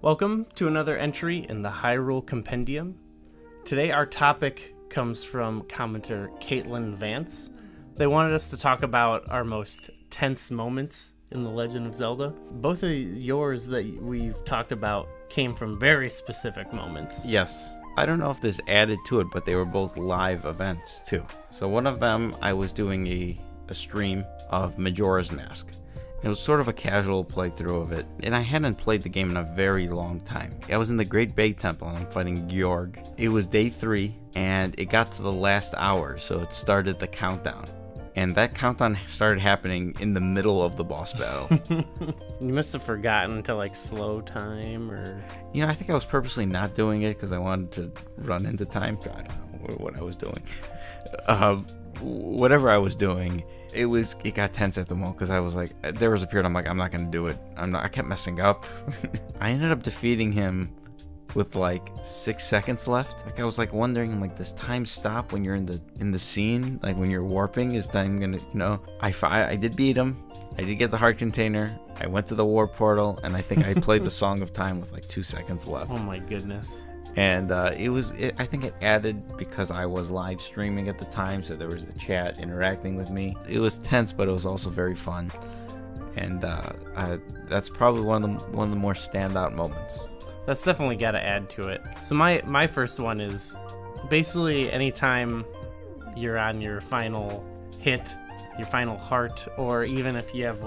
Welcome to another entry in the Hyrule Compendium. Today our topic comes from commenter Caitlin Vance. They wanted us to talk about our most tense moments in The Legend of Zelda. Both of yours that we've talked about came from very specific moments. Yes. I don't know if this added to it, but they were both live events too. So one of them, I was doing a stream of Majora's Mask. It was sort of a casual playthrough of it, and I hadn't played the game in a very long time. I was in the Great Bay Temple and I'm fighting Georg. It was day 3 and it got to the last hour, so it started the countdown. And that countdown started happening in the middle of the boss battle. You must have forgotten to slow time or... You know, I think I was purposely not doing it because I wanted to run into time. I don't know what I was doing. Whatever I was doing, it got tense at the moment because I was like, there was a period I'm like, I'm not gonna do it. I kept messing up. I ended up defeating him with 6 seconds left. I was wondering, does time stop when you're in the scene? When you're warping, is time gonna, I did beat him. I did get the heart container. I went to the warp portal, and I think I played the Song of Time with 2 seconds left. Oh my goodness. And I think it added because I was live streaming at the time, so there was the chat interacting with me. It was tense, but it was also very fun, and that's probably one of the more standout moments. That's definitely got to add to it. So my first one is basically anytime you're on your final hit, your final heart, or even if you have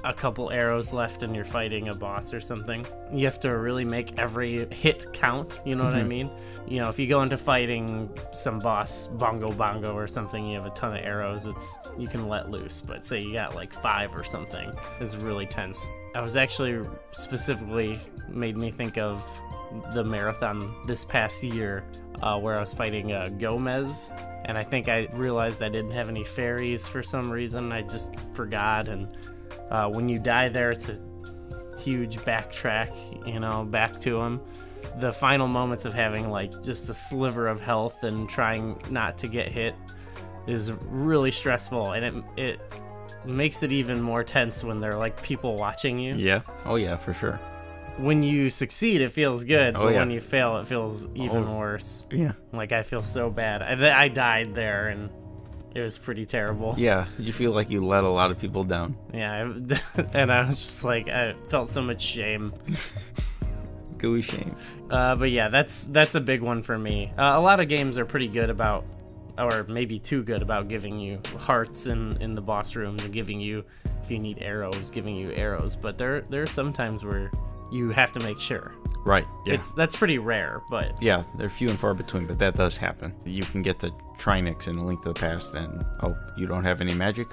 a couple arrows left and you're fighting a boss or something, you have to really make every hit count, you know what I mean? If you go into fighting some boss, Bongo or something, you have a ton of arrows, you can let loose, but say you got 5 or something, it's really tense. I was actually specifically made me think of the marathon this past year where I was fighting Gomez, and I think I realized I didn't have any fairies for some reason. I just forgot, and when you die there, it's a huge backtrack, back to him. The final moments of having just a sliver of health and trying not to get hit is really stressful, and it makes it even more tense when there are people watching you. Yeah. Oh yeah, for sure. When you succeed, it feels good, but when you fail, it feels even worse. Yeah. I feel so bad. I died there, and it was pretty terrible. Yeah. You feel like you let a lot of people down. Yeah, and I was just I felt so much shame. Gooey shame. But yeah, that's a big one for me. A lot of games are pretty good about, or maybe too good about, giving you hearts in the boss room, and giving you, if you need arrows, giving you arrows. But there are some times where you have to make sure. Right, yeah. That's pretty rare, but... Yeah, they're few and far between, but that does happen. You can get the Trinix in A Link to the Past, and, you don't have any magic?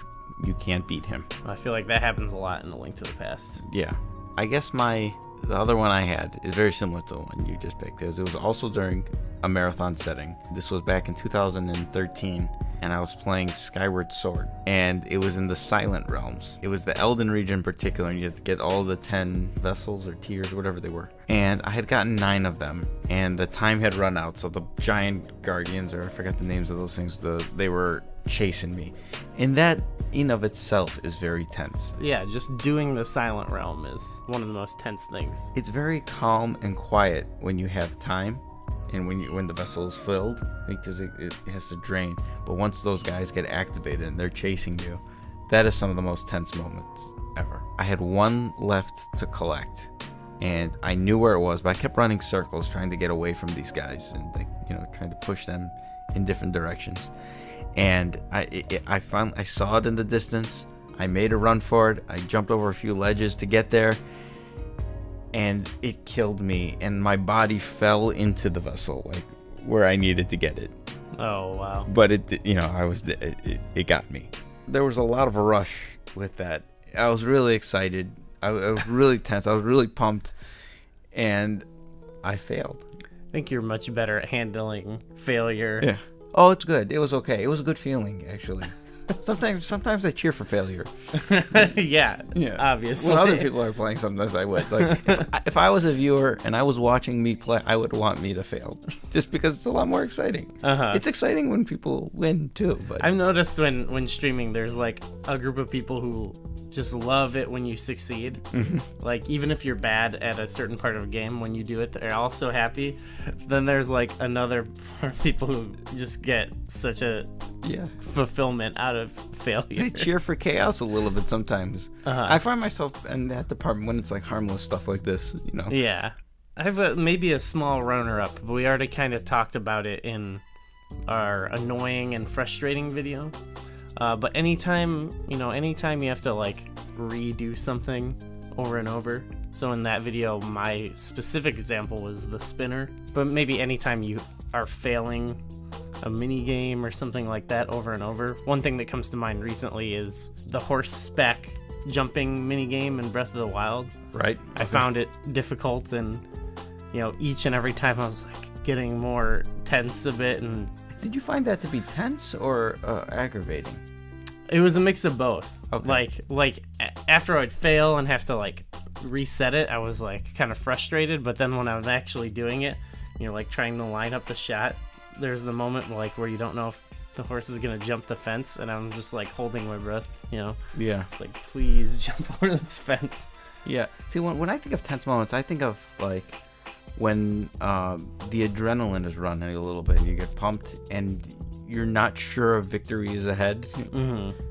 You can't beat him. I feel like that happens a lot in A Link to the Past. Yeah. I guess the other one I had is very similar to the one you just picked, because it was also during a marathon setting. This was back in 2013, and I was playing Skyward Sword, and it was in the Silent Realms. It was the Elden region in particular, and you had to get all the 10 vessels or tiers, whatever they were. And I had gotten 9 of them, and the time had run out, so the giant guardians, or I forgot the names of those things, they were chasing me. And that in of itself is very tense. Yeah, just doing the Silent Realm is one of the most tense things. It's very calm and quiet when you have time, and when the vessel is filled, because it has to drain. But once those guys get activated and they're chasing you, that is some of the most tense moments ever. I had 1 left to collect, and I knew where it was, but I kept running circles trying to get away from these guys and trying to push them in different directions. And I saw it in the distance. I made a run for it. I jumped over a few ledges to get there, and it killed me, and my body fell into the vessel where I needed to get it. Oh wow. But it got me. There was a lot of a rush with that. I was really excited. I was really tense. I was really pumped, and I failed. I think you're much better at handling failure. Yeah. Oh, it's good. It was okay. It was a good feeling, actually. Sometimes I cheer for failure. Yeah, obviously. When other people are playing, sometimes I would. Like, if I was a viewer and I was watching me play, I would want me to fail, just because it's a lot more exciting. It's exciting when people win too. But I've noticed when streaming, there's like a group of people who just love it when you succeed. Like, even if you're bad at a certain part of a game, when you do it, they're also happy. Then there's like another part of people who just get such a fulfillment out of failure. They cheer for chaos a little bit sometimes. I find myself in that department when it's like harmless stuff like this, you know. Yeah, I have maybe a small runner-up, but we already kind of talked about it in our annoying and frustrating video. But anytime you have to like redo something over and over. So in that video, my specific example was the spinner. But maybe anytime you are failing a mini game or something like that over and over. One thing that comes to mind recently is the horseback jumping mini game in Breath of the Wild. Right. I found it difficult, and each and every time I was like getting more tense a bit. And did you find that to be tense or aggravating? It was a mix of both. Okay. Like after I'd fail and have to like reset it, I was like kind of frustrated. But then when I was actually doing it, like trying to line up the shot, there's the moment like where you don't know if the horse is gonna jump the fence, and I'm just like holding my breath. Yeah. It's like, please jump over this fence. Yeah. See, when I think of tense moments, I think of like when the adrenaline is running a little bit, and you get pumped, and you're not sure if victory is ahead.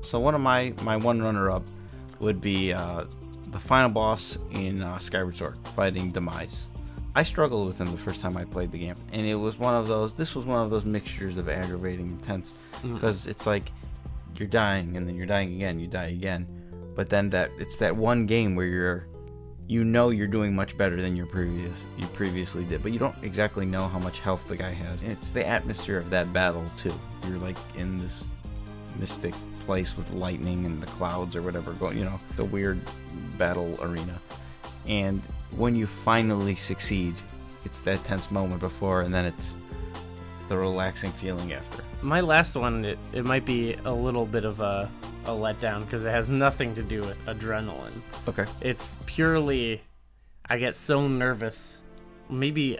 So one of my one runner-up would be the final boss in Skyward Sword, fighting Demise. I struggled with him the first time I played the game, and this was one of those mixtures of aggravating and tense, because it's like you're dying, and then you're dying again, you die again, but then it's that one game where you're doing much better than you previously did, but you don't exactly know how much health the guy has. And it's the atmosphere of that battle too. You're like in this mystic place with lightning and the clouds or whatever going. It's a weird battle arena, and when you finally succeed, it's that tense moment before, and then it's the relaxing feeling after. My last one, it might be a little bit of a letdown, because it has nothing to do with adrenaline. Okay. It's purely, I get so nervous, maybe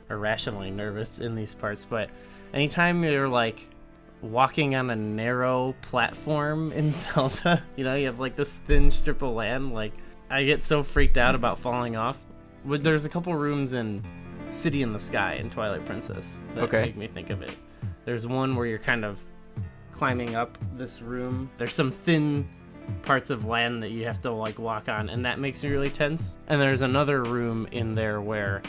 irrationally nervous in these parts, but anytime you're like walking on a narrow platform in Zelda, you have like this thin strip of land, like I get so freaked out about falling off. There's a couple rooms in City in the Sky in Twilight Princess that make me think of it. There's one where you're kind of climbing up this room. There's some thin parts of land that you have to like walk on, and that makes me really tense. And there's another room in there where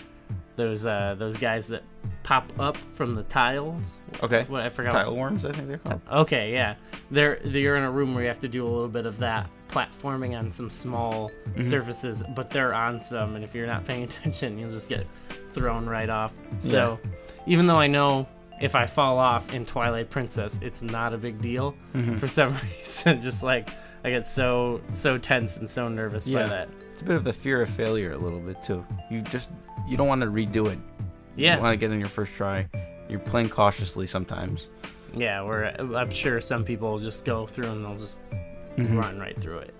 those guys that pop up from the tiles. Okay. What I forgot. Tile worms, I think they're called. Okay, yeah. You're in a room where you have to do a little bit of that platforming on some small surfaces, but they're on some, and if you're not paying attention, you'll just get thrown right off. So even though I know if I fall off in Twilight Princess, it's not a big deal, for some reason, just like I get so tense and so nervous by that. It's a bit of the fear of failure a little bit too. You don't want to redo it. Yeah. You want to get in your first try. You're playing cautiously sometimes. Yeah, where I'm sure some people will just go through and they'll just run right through it,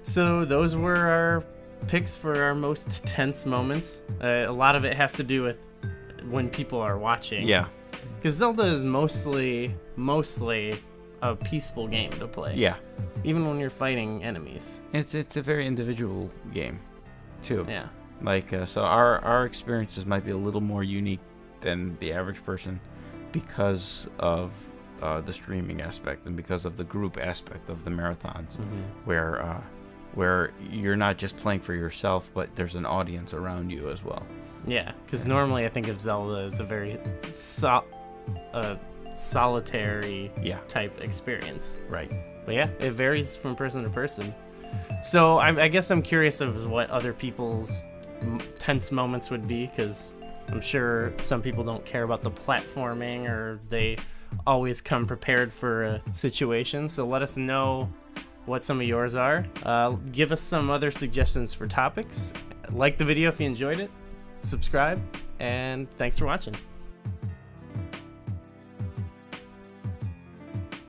So those were our picks for our most tense moments. A lot of it has to do with when people are watching. Yeah. Because Zelda is mostly a peaceful game to play. Yeah. Even when you're fighting enemies. It's a very individual game, too. Yeah. Like, so our experiences might be a little more unique than the average person because of the streaming aspect and because of the group aspect of the marathons, where you're not just playing for yourself, but there's an audience around you as well. Yeah, because normally I think of Zelda as a very solitary type experience. Right. But yeah, it varies from person to person. So I guess I'm curious of what other people's tense moments would be, because I'm sure some people don't care about the platforming, or they always come prepared for a situation. So let us know what some of yours are. Give us some other suggestions for topics. Like the video if you enjoyed it. Subscribe, and thanks for watching.